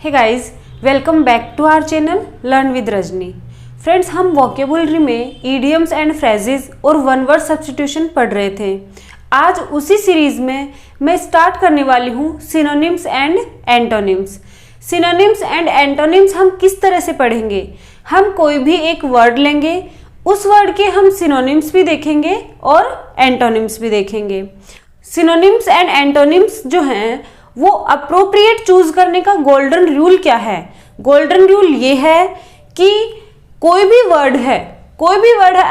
Hey guys, welcome back to our channel learn with Rajni. Friends, हम vocabulary में idioms and phrases और one word substitution पढ़ रहे थे। आज उसी सीरीज में मैं स्टार्ट करने वाली हूँ synonyms and antonyms. Synonyms and antonyms हम किस तरह से पढ़ेंगे? हम कोई भी एक वर्ड लेंगे, उस वर्ड के हम सिनोनिम्स भी देखेंगे और एंटोनिम्स भी देखेंगे। सिनोनिम्स एंड एंटोनिम्स जो हैं वो अप्रोप्रिएट चूज करने का गोल्डन रूल क्या है? गोल्डन रूल ये है कि कोई भी वर्ड है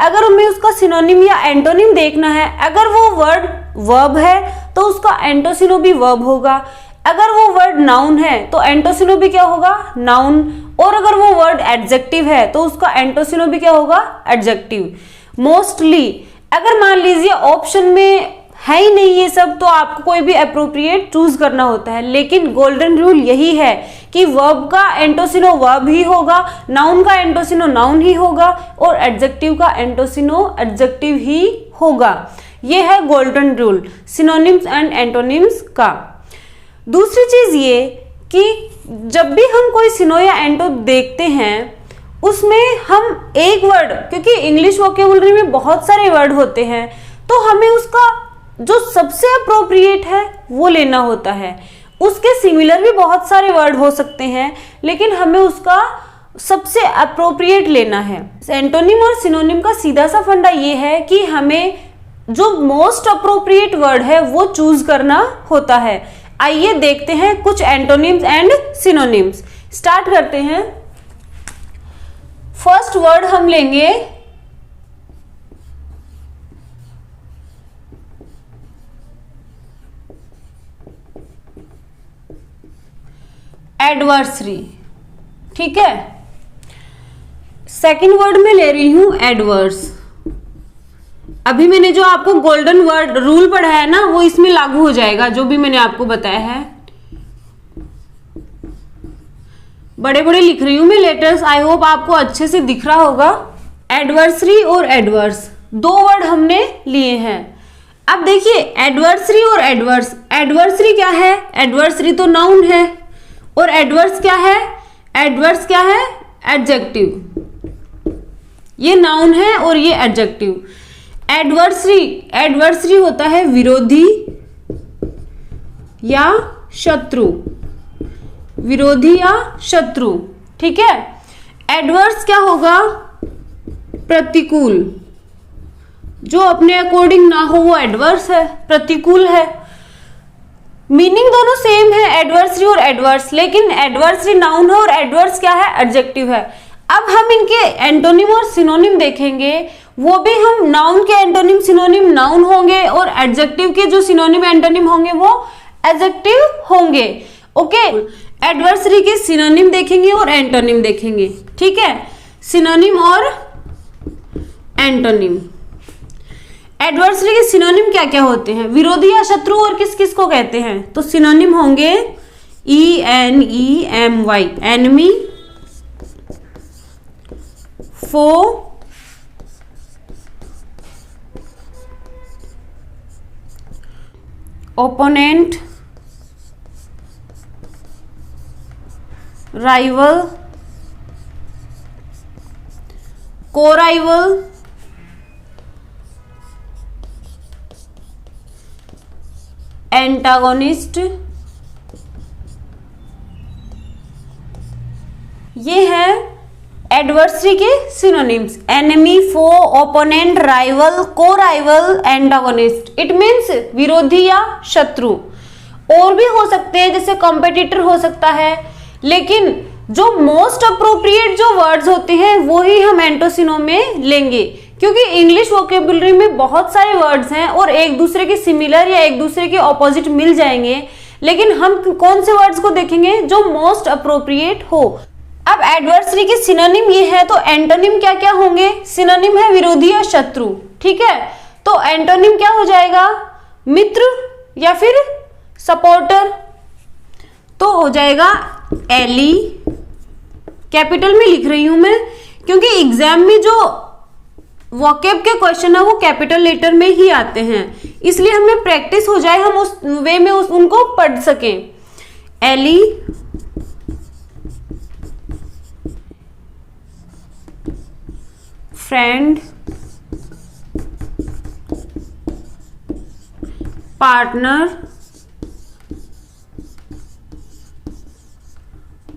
अगर हमें उसका सिनोनिम या एंटोनिम देखना है, अगर वो वर्ड वर्ब है तो उसका एंटोसिनो भी वर्ब होगा, अगर वो वर्ड नाउन है तो एंटोसिनो भी क्या होगा? नाउन। और अगर वो वर्ड एडजेक्टिव है तो उसका एंटोसिनो भी क्या होगा? एडजेक्टिव। मोस्टली अगर मान लीजिए ऑप्शन में है ही नहीं ये सब, तो आपको कोई भी अप्रोप्रिएट चूज करना होता है। लेकिन गोल्डन रूल यही है कि वर्ब का एंटोसिनो वर्ब ही होगा, नाउन का एंटोसिनो नाउन ही होगा और एडजेक्टिव का एंटोसिनो एडजेक्टिव ही होगा। ये है golden rule synonyms and antonyms का। दूसरी चीज ये कि जब भी हम कोई सिनो या एंटो देखते हैं उसमें हम एक वर्ड, क्योंकि इंग्लिश वोकेबुलरी में बहुत सारे वर्ड होते हैं, तो हमें उसका जो सबसे अप्रोप्रिएट है वो लेना होता है। उसके सिमिलर भी बहुत सारे वर्ड हो सकते हैं, लेकिन हमें उसका सबसे अप्रोप्रिएट लेना है। एंटोनिम और सिनोनिम का सीधा सा फंडा ये है कि हमें जो मोस्ट अप्रोप्रिएट वर्ड है वो चूज करना होता है। आइए देखते हैं कुछ एंटोनिम्स एंड सिनोनिम्स। स्टार्ट करते हैं। फर्स्ट वर्ड हम लेंगे एडवर्सरी, ठीक है। सेकंड वर्ड में ले रही हूं एडवर्स। अभी मैंने जो आपको गोल्डन वर्ड रूल पढ़ाया है ना, वो इसमें लागू हो जाएगा, जो भी मैंने आपको बताया है। बड़े बड़े लिख रही हूं मैं लेटर्स, आई होप आपको अच्छे से दिख रहा होगा। एडवर्सरी और एडवर्स दो वर्ड हमने लिए हैं। अब देखिए एडवर्सरी और एडवर्स। एडवर्सरी क्या है? एडवर्सरी तो नाउन है और एडवर्स क्या है? एडवर्स क्या है? एडजेक्टिव। ये नाउन है और ये एडजेक्टिव। एडवर्सरी होता है विरोधी या शत्रु, विरोधी या शत्रु, ठीक है। एडवर्स क्या होगा? प्रतिकूल। जो अपने अकॉर्डिंग ना हो वो एडवर्स है, प्रतिकूल है। मीनिंग दोनों सेम है एडवर्सरी और एडवर्स, लेकिन एडवर्सरी नाउन है और एडवर्स क्या है? एडजेक्टिव है। अब हम इनके एंटोनिम और सिनोनिम देखेंगे, वो भी हम नाउन के एंटोनिम सिनोनिम नाउन होंगे और एडजेक्टिव के जो सिनोनिम एंटोनिम होंगे वो एडजेक्टिव होंगे। ओके, एडवर्सरी के सिनोनिम देखेंगे और एंटोनिम देखेंगे, ठीक है। सिनोनिम और एंटोनिम। एडवर्सरी के सिनोनिम क्या क्या होते हैं? विरोधी या शत्रु और किस किस को कहते हैं? तो सिनोनिम होंगे ENEMY, enemy, foe, opponent, rival, co rival, antagonist. ये है एडवर्सरी के synonyms. Enemy, foe, opponent, rival, co rival, antagonist. It means विरोधी या शत्रु। और भी हो सकते हैं, जैसे कॉम्पिटिटर हो सकता है, लेकिन जो मोस्ट अप्रोप्रिएट जो वर्ड्स होते हैं वो ही हम एंटोसिनो में लेंगे, क्योंकि इंग्लिश वोकेबुलरी में बहुत सारे वर्ड्स हैं और एक दूसरे के सिमिलर या एक दूसरे के ऑपोजिट मिल जाएंगे, लेकिन हम कौन से वर्ड्स को देखेंगे? जो मोस्ट अप्रोप्रिएट हो। अब एडवर्सरी के सिनोनिम ये है, तो एंटोनिम क्या क्या होंगे? सिनोनिम है विरोधी या शत्रु, ठीक है। तो एंटोनिम क्या हो जाएगा? मित्र या फिर सपोर्टर। तो हो जाएगा एली। कैपिटल में लिख रही हूं मैं, क्योंकि एग्जाम में जो वोकेब के क्वेश्चन है वो कैपिटल लेटर में ही आते हैं, इसलिए हमें प्रैक्टिस हो जाए, हम उस वे में उनको पढ़ सकें। Ally, friend, partner,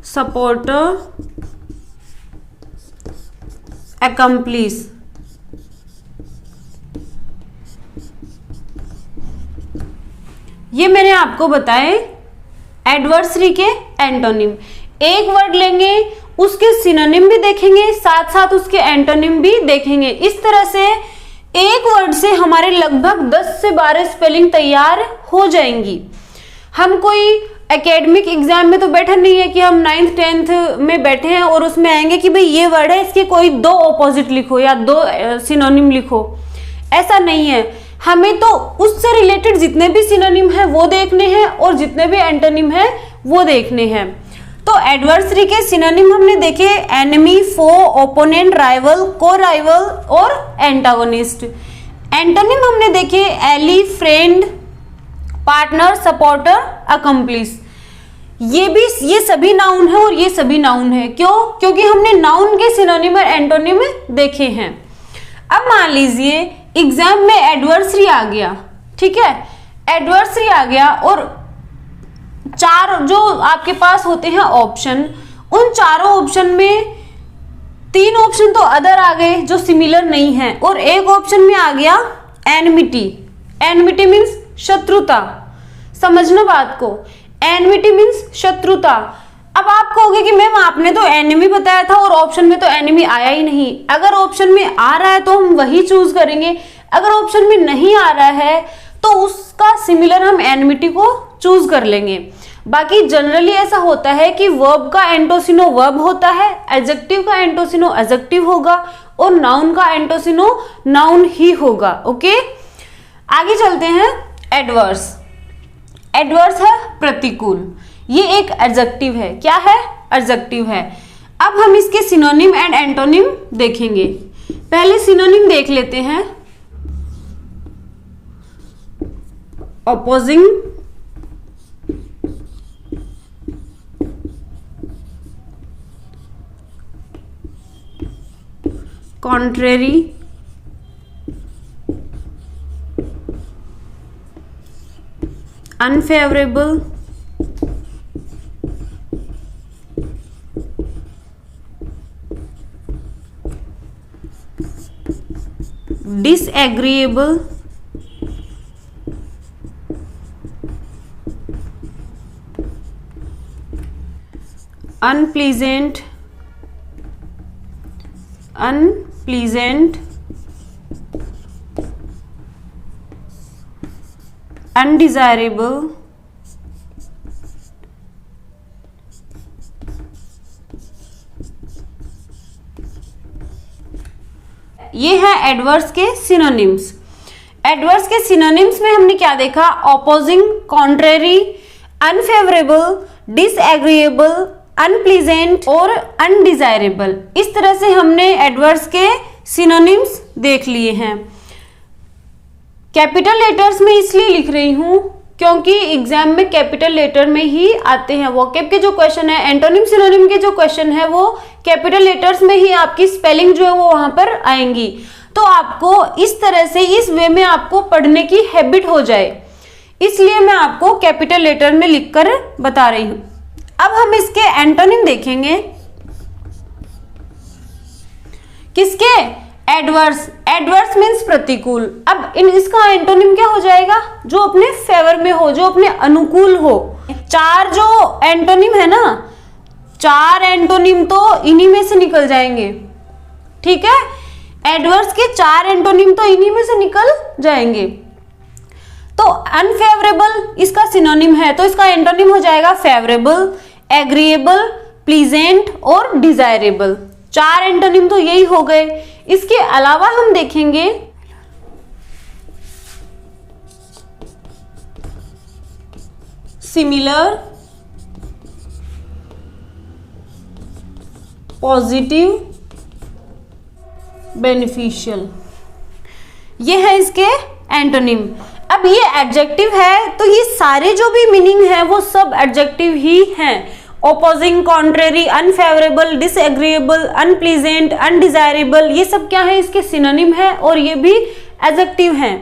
supporter, accomplice। ये मैंने आपको बताए एडवर्सरी के एंटोनिम। एक वर्ड लेंगे, उसके सिनोनिम भी देखेंगे, साथ साथ उसके एंटोनिम भी देखेंगे। इस तरह से एक वर्ड से हमारे लगभग 10 से 12 स्पेलिंग तैयार हो जाएंगी। हम कोई एकेडमिक एग्जाम में तो बैठा नहीं है कि हम 9th 10th में बैठे हैं और उसमें आएंगे कि भाई ये वर्ड है, इसके कोई 2 ऑपोजिट लिखो या 2 सिनोनिम लिखो। ऐसा नहीं है, हमें तो उससे रिलेटेड जितने भी सिनोनिम है वो देखने हैं और जितने भी एंटोनिम है वो देखने हैं। तो एडवर्सरी के सिनोनिम हमने देखे एनिमी, फो, ओपोनेंट, राइवल, को राइवल और एंटागोनिस्ट। एंटोनिम हमने देखे ally, friend, partner, supporter, accomplice. ये सभी नाउन है और ये सभी नाउन है। क्यों? क्योंकि हमने नाउन के सिनोनिम और एंटोनिम देखे हैं। अब मान लीजिए एग्जाम में एडवर्सरी आ गया, ठीक है, एडवर्सरी आ गया और 4 जो आपके पास होते हैं ऑप्शन, उन चारों ऑप्शन में 3 ऑप्शन तो अदर आ गए जो सिमिलर नहीं है और एक ऑप्शन में आ गया एनमिटी। एनमिटी मीन्स शत्रुता। समझना बात को, एनमिटी मीन्स शत्रुता। अब आप कहोगे कि मैम आपने तो एनिमी बताया था और ऑप्शन में तो एनिमी आया ही नहीं। अगर ऑप्शन में आ रहा है तो हम वही चूज करेंगे, अगर ऑप्शन में नहीं आ रहा है तो उसका सिमिलर हम एनमिटी को चूज कर लेंगे। बाकी जनरली ऐसा होता है कि वर्ब का एंटोसिनो वर्ब होता है, एडजेक्टिव का एंटोसिनो एडजेक्टिव होगा और नाउन का एंटोसिनो नाउन ही होगा। ओके, आगे चलते हैं। एडवर्स, एडवर्स है प्रतिकूल। ये एक एडजेक्टिव है। क्या है? एडजेक्टिव है। अब हम इसके सिनोनिम एंड एंटोनिम देखेंगे। पहले सिनोनिम देख लेते हैं। Opposing, contrary, unfavourable, disagreeable, unpleasant, undesirable, ये है एडवर्स के सिनोनिम्स। एडवर्स के सिनोनिम्स में हमने क्या देखा? Opposing, contrary, unfavourable, disagreeable, unpleasant और अनडिजायरेबल। इस तरह से हमने एडवर्स के सिनोनिम्स देख लिए हैं। कैपिटल लेटर्स में इसलिए लिख रही हूं क्योंकि एग्जाम में कैपिटल लेटर में ही आते हैं। वोकैब के जो क्वेश्चन है, एंटोनिम सिनोनिम के जो क्वेश्चन है वो कैपिटल लेटर्स में ही आपकी स्पेलिंग जो है वो वहां पर आएंगी। तो आपको इस तरह से, इस वे में आपको पढ़ने की हैबिट हो जाए, इसलिए मैं आपको कैपिटल लेटर में लिखकर बता रही हूं। अब हम इसके एंटोनिम देखेंगे। किसके? एडवर्स। एडवर्स मीन्स प्रतिकूल। अब इसका एंटोनिम क्या हो जाएगा? जो अपने फेवर में हो, जो अपने अनुकूल हो। 4 जो एंटोनिम है ना, 4 एंटोनिम तो इन्हीं में से निकल जाएंगे। ठीक है, एडवर्स के 4 एंटोनिम तो इन्हीं में से निकल जाएंगे। तो अनफेवरेबल इसका सिनोनिम है, तो इसका एंटोनिम हो जाएगा फेवरेबल, एग्रीएबल, प्लीजेंट और डिजायरेबल। 4 एंटोनिम तो यही हो गए। इसके अलावा हम देखेंगे सिमिलर, पॉजिटिव, बेनिफिशियल, ये है इसके एंटोनिम। अब ये एडजेक्टिव है तो ये सारे जो भी मीनिंग है वो सब एडजेक्टिव ही हैं opposing, contrary, unfavourable, disagreeable, unpleasant, undesirable, ये सब क्या है, इसके सिनोनिम है और ये भी एडजेक्टिव हैं।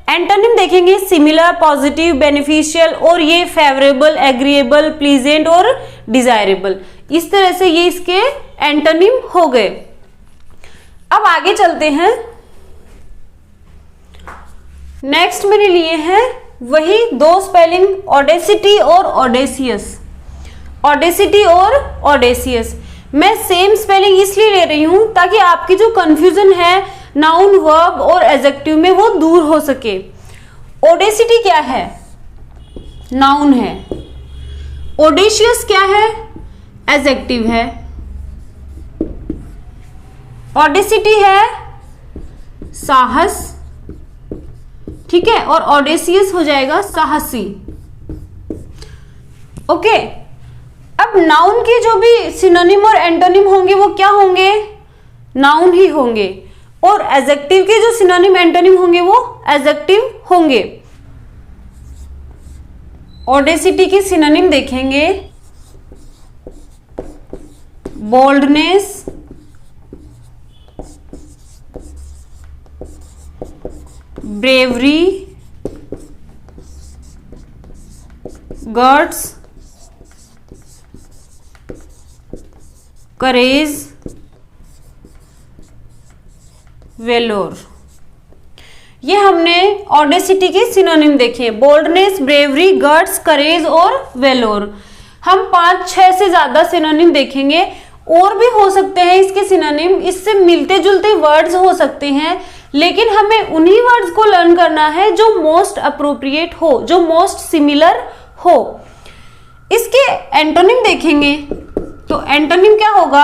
एंटोनिम देखेंगे सिमिलर, पॉजिटिव, बेनिफिशियल, और ये फेवरेबल, एग्रीएबल, प्लीजेंट और डिजायरेबल। इस तरह से ये इसके एंटोनिम हो गए। अब आगे चलते हैं। नेक्स्ट मेरे लिए है वही दो स्पेलिंग, ऑडेसिटी और ऑडेसियस। ऑडेसिटी और ऑडेसियस मैं सेम स्पेलिंग इसलिए ले रही हूं ताकि आपकी जो कंफ्यूजन है नाउन, वर्ब और एडजेक्टिव में वो दूर हो सके। ऑडेसिटी क्या है? नाउन है। ऑडेशियस क्या है? एडजेक्टिव है। ऑडेसिटी है साहस, ठीक है, और ऑडेसियस हो जाएगा साहसी। ओके, अब नाउन के जो भी सिनोनिम और एंटोनिम होंगे वो क्या होंगे? नाउन ही होंगे, और एडजेक्टिव के जो सिनोनिम एंटोनिम होंगे वो एडजेक्टिव होंगे। ऑडेसिटी की सिनोनिम देखेंगे बोल्डनेस, ब्रेवरी, गट्स, करेज, वेलोर। ये हमने ऑडेसिटी के सिनोनिम देखे, बोल्डनेस, ब्रेवरी, गट्स, करेज और वेलोर। हम 5-6 से ज्यादा सिनोनिम देखेंगे, और भी हो सकते हैं इसके सिनोनिम, इससे मिलते जुलते वर्ड्स हो सकते हैं, लेकिन हमें उन्हीं वर्ड्स को लर्न करना है जो मोस्ट अप्रोप्रिएट हो, जो मोस्ट सिमिलर हो। इसके एंटोनिम देखेंगे तो एंटोनिम क्या होगा?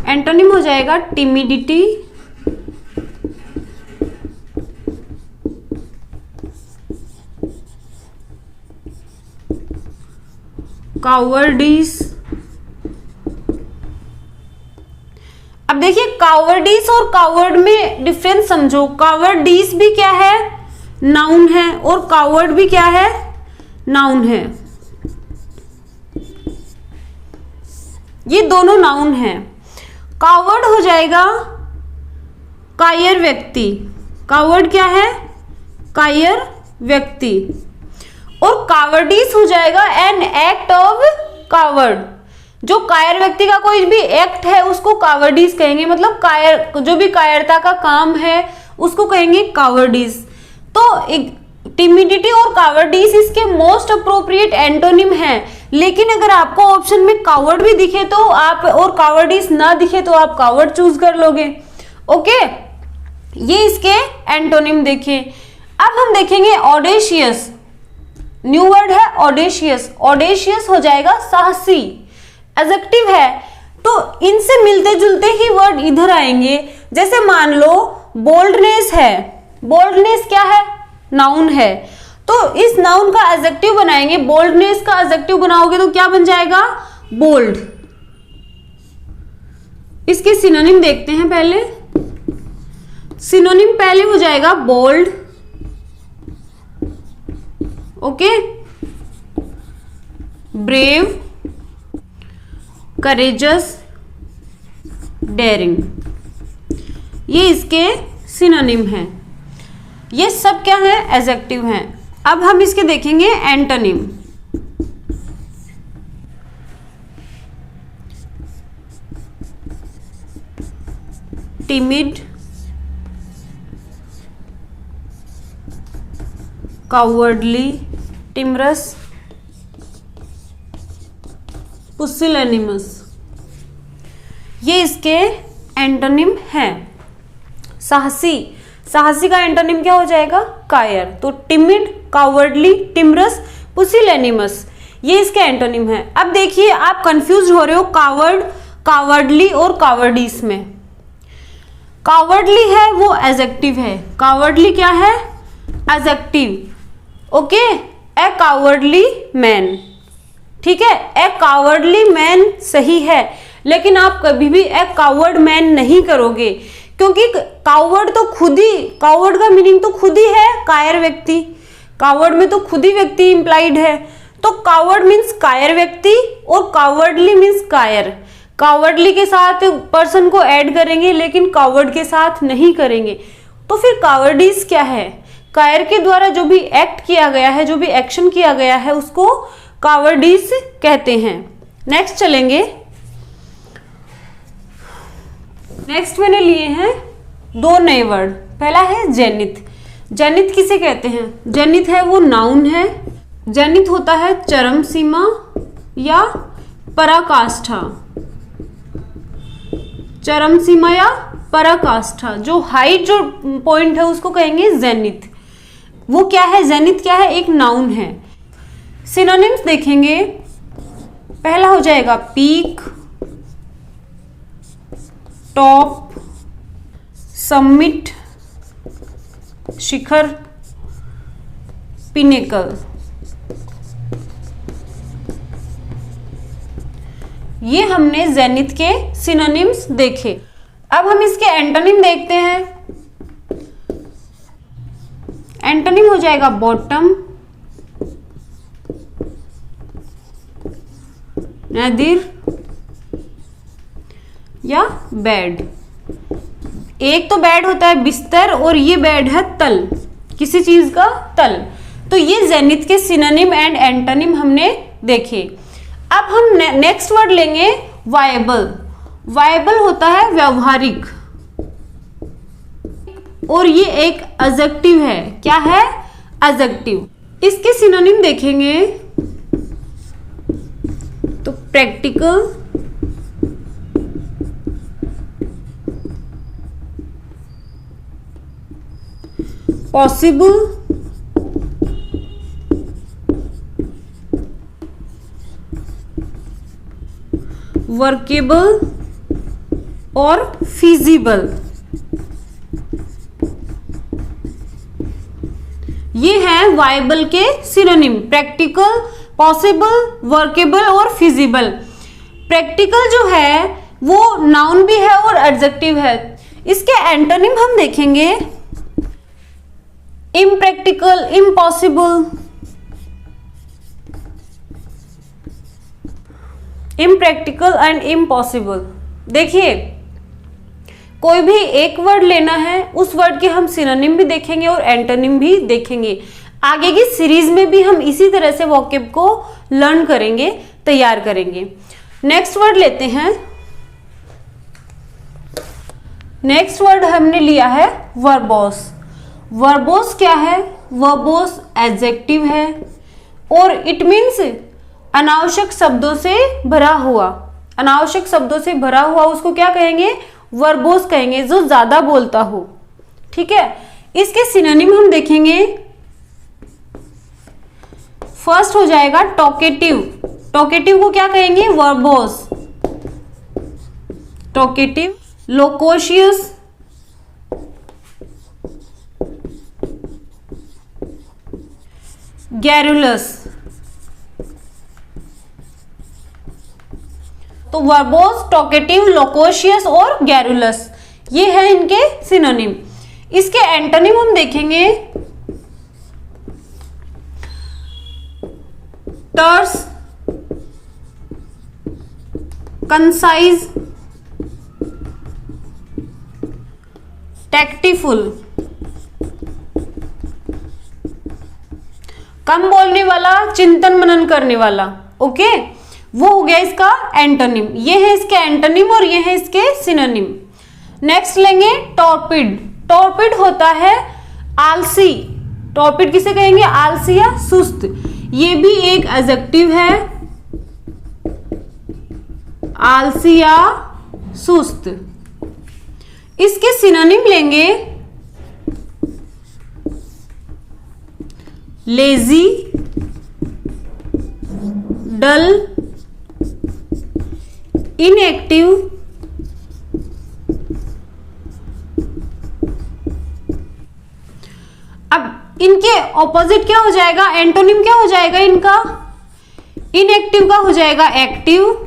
एंटोनिम हो जाएगा टिमिडिटी, कावर्डिस। अब देखिए कावर्डिस और कावर्ड में डिफरेंस समझो। कावर्डिस भी क्या है? नाउन है, और कावर्ड भी क्या है? नाउन है। ये दोनों नाउन हैं। कावर्ड हो जाएगा कायर व्यक्ति। कावर्ड क्या है? कायर व्यक्ति। और कावर्डिस हो जाएगा एन एक्ट ऑफ कावर्ड। जो कायर व्यक्ति का कोई भी एक्ट है उसको कावर्डिस कहेंगे, मतलब कायर, जो भी कायरता का काम है उसको कहेंगे कावर्डिस। तो टिमिडिटी और कावर्डिस इसके मोस्ट अप्रोप्रिएट एंटोनिम है, लेकिन अगर आपको ऑप्शन में कावर्ड भी दिखे तो आप, और कावर्डिस ना दिखे तो आप कावर्ड चूज कर लोगे। ओके, ये इसके एंटोनिम देखे। अब हम देखेंगे ऑडेशियस। न्यू वर्ड है ऑडेशियस। ऑडेशियस हो जाएगा साहसी, एडजेक्टिव है। तो इनसे मिलते जुलते ही वर्ड इधर आएंगे। जैसे मान लो बोल्डनेस है। बोल्डनेस क्या है? नाउन है। तो इस नाउन का एडजेक्टिव बनाएंगे। बोल्डनेस का एडजेक्टिव बनाओगे तो क्या बन जाएगा? बोल्ड। इसके सिनोनिम देखते हैं पहले। सिनोनिम पहले हो जाएगा bold, okay, brave, courageous, daring. ये इसके सिनोनिम हैं। ये सब क्या है? एडजेक्टिव हैं। अब हम इसके देखेंगे antonym. Timid, cowardly, timorous, pusillanimous. ये इसके एंटोनिम हैं। साहसी, साहसी का एंटोनिम क्या हो जाएगा? कायर। तो टिमिड, कावर्डली, टिमरस, पुसिलैनिमस, ये इसके एंटोनिम है। अब देखिए आप कंफ्यूज हो रहे हो कावर्ड, कावर्डली और कावर्डिस में। कावर्डली है वो एडजेक्टिव है। कावर्डली क्या है? एडजेक्टिव। ओके, ए कावर्डली मैन, ठीक है, ए कावर्डली मैन सही है, लेकिन आप कभी भी ए कावर्ड मैन नहीं करोगे, क्योंकि कावर्ड तो खुद ही, कावर्ड का मीनिंग तो खुद ही है कायर व्यक्ति। कावर्ड में तो खुद ही व्यक्ति इंप्लाइड है, तो कावर्ड मीन्स कायर व्यक्ति और कावर्डली मीन्स कायर। कावर्डली के साथ पर्सन को ऐड करेंगे लेकिन कावर्ड के साथ नहीं करेंगे। तो फिर कावर्डिस क्या है? कायर के द्वारा जो भी एक्ट किया गया है, जो भी एक्शन किया गया है, उसको कावर्डिस कहते हैं। नेक्स्ट चलेंगे। नेक्स्ट मैंने लिए हैं दो नए वर्ड। पहला है जेनिथ। जेनिथ किसे कहते हैं? जेनिथ है वो नाउन है। जेनिथ होता है चरम सीमा या पराकाष्ठा। चरम सीमा या पराकाष्ठा, जो हाइट जो पॉइंट है उसको कहेंगे जेनिथ। वो क्या है? जेनिथ क्या है? एक नाउन है। सिनोनिम्स देखेंगे। पहला हो जाएगा पीक, टॉप, समिट, शिखर, पिनेकल। ये हमने जेनिथ के सिनोनिम्स देखे। अब हम इसके एंटोनिम देखते हैं। एंटोनिम हो जाएगा बॉटम, नादिर या बेड। एक तो बेड होता है बिस्तर और ये बेड है तल, किसी चीज का तल। तो ये जेनिथ के सिनोनिम एंड एंटोनिम हमने देखे। अब हम नेक्स्ट वर्ड लेंगे वायबल। वायबल होता है व्यवहारिक और ये एक एडजेक्टिव है। क्या है? एडजेक्टिव। इसके सिनोनिम देखेंगे तो प्रैक्टिकल, पॉसिबल, वर्केबल और फिजिबल। ये हैं वायबल के सिनोनिम, प्रैक्टिकल, पॉसिबल, वर्केबल और फिजिबल। प्रैक्टिकल जो है वो नाउन भी है और एडजेक्टिव है। इसके एंटोनिम हम देखेंगे impractical, impossible, impractical and impossible. देखिए, कोई भी एक वर्ड लेना है, उस वर्ड के हम सिनोनिम भी देखेंगे और एंटोनिम भी देखेंगे। आगे की सीरीज में भी हम इसी तरह से वोकैब को लर्न करेंगे, तैयार करेंगे। नेक्स्ट वर्ड लेते हैं। नेक्स्ट वर्ड हमने लिया है वर्बोस। वर्बोस क्या है? वर्बोस एडजेक्टिव है और इट मीन्स अनावश्यक शब्दों से भरा हुआ। अनावश्यक शब्दों से भरा हुआ उसको क्या कहेंगे? वर्बोस कहेंगे, जो ज्यादा बोलता हो। ठीक है, इसके सिनोनिम हम देखेंगे। फर्स्ट हो जाएगा टॉकेटिव। टॉकेटिव को क्या कहेंगे? वर्बोस। Talkative, loquacious, garrulous. तो वर्बोस, टॉकेटिव, लोकोशियस और गैरुलस, ये है इनके सिनोनिम। इसके एंटोनिम हम देखेंगे टर्स, कंसाइज, टैक्टिफुल। कम बोलने वाला, चिंतन मनन करने वाला। ओके, वो हो गया इसका एंटोनिम। ये है इसके एंटोनिम और ये है इसके सिनोनिम। नेक्स्ट लेंगे टॉर्पिड। टॉर्पिड होता है आलसी। टॉर्पिड किसे कहेंगे? आलसी या सुस्त। ये भी एक एडजेक्टिव है, आलसी या सुस्त। इसके सिनोनिम लेंगे लेजी, डल, इनएक्टिव, अब इनके ऑपोजिट क्या हो जाएगा? एंटोनिम क्या हो जाएगा इनका? इनएक्टिव का हो जाएगा एक्टिव,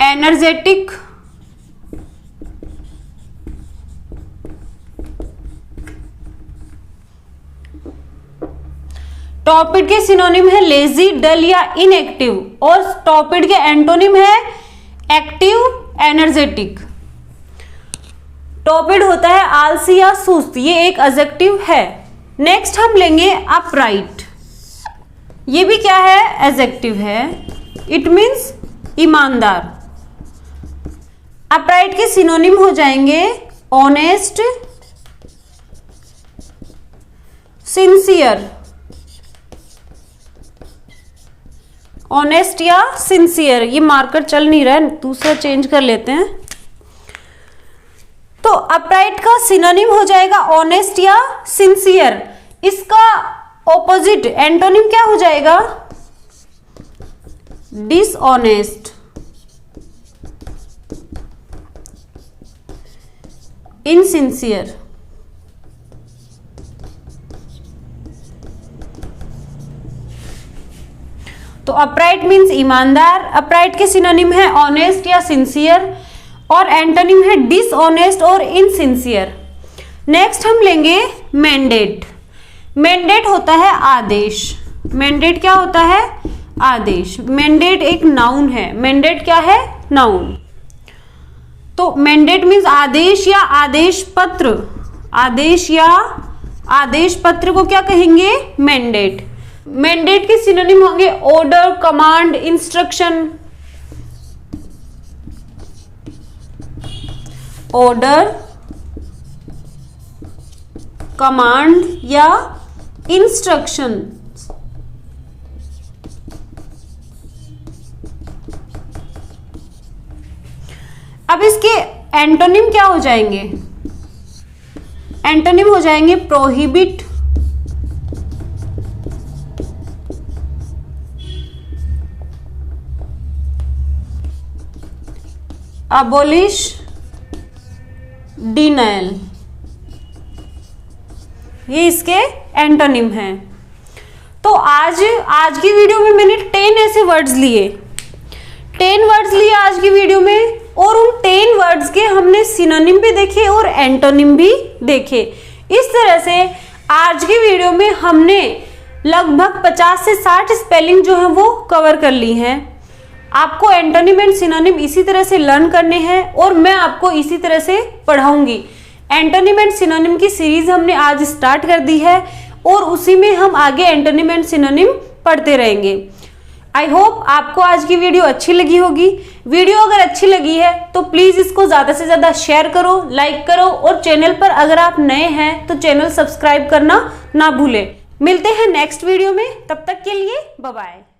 एनर्जेटिक, टॉर्पिड के सिनोनिम है लेजी, डल या इनएक्टिव, और टॉर्पिड के एंटोनिम है एक्टिव, एनर्जेटिक। टॉर्पिड होता है आलसी या सुस्त, ये एक एडजेक्टिव है। नेक्स्ट हम लेंगे अपराइट। ये भी क्या है? एडजेक्टिव है। इट मीन्स ईमानदार। अपराइट के सिनोनिम हो जाएंगे ऑनेस्ट, सिंसियर। ऑनेस्ट या सिंसियर, ये मार्कर चल नहीं रहा है, दूसरा चेंज कर लेते हैं। तो अपराइट का सिनोनिम हो जाएगा ऑनेस्ट या सिंसियर। इसका ऑपोजिट एंटोनिम क्या हो जाएगा? Dishonest, insincere. तो अपराइट मीन्स ईमानदार। अपराइट के सिनोनिम है ऑनेस्ट या सिंसियर, और एंटोनिम है डिसऑनेस्ट और इनसिंसियर। नेक्स्ट हम लेंगे मैंडेट। मैंडेट होता है आदेश। मैंडेट क्या होता है? आदेश। मैंडेट एक नाउन है। मैंडेट क्या है? नाउन। तो मैंडेट मीन्स आदेश या आदेश पत्र। आदेश या आदेश पत्र को क्या कहेंगे? मैंडेट। मैंडेट के सिनोनिम होंगे order, command, instruction. Order, command या इंस्ट्रक्शन। अब इसके एंटोनिम क्या हो जाएंगे? एंटोनिम हो जाएंगे प्रोहिबिट, अबोलिश, डिनायल। ये इसके एंटोनिम हैं। तो आज की वीडियो में मैंने 10 ऐसे वर्ड्स लिए, 10 वर्ड्स लिए आज की वीडियो में, और उन 10 वर्ड्स के हमने सिनोनिम भी देखे और एंटोनिम भी देखे। इस तरह से आज की वीडियो में हमने लगभग 50 से 60 स्पेलिंग जो है वो कवर कर ली हैं। आपको एंटोनिम एंड सिनोनिम इसी तरह से लर्न करने हैं और मैं आपको इसी तरह से पढ़ाऊंगी। एंटोनिम एंड सिनोनिम की सीरीज हमने आज स्टार्ट कर दी है और उसी में हम आगे एंटोनिम एंड सिनोनिम पढ़ते रहेंगे। आई होप आपको आज की वीडियो अच्छी लगी होगी। वीडियो अगर अच्छी लगी है तो प्लीज इसको ज्यादा से ज्यादा शेयर करो, लाइक करो, और चैनल पर अगर आप नए हैं तो चैनल सब्सक्राइब करना ना भूलें। मिलते हैं नेक्स्ट वीडियो में, तब तक के लिए बाय बाय।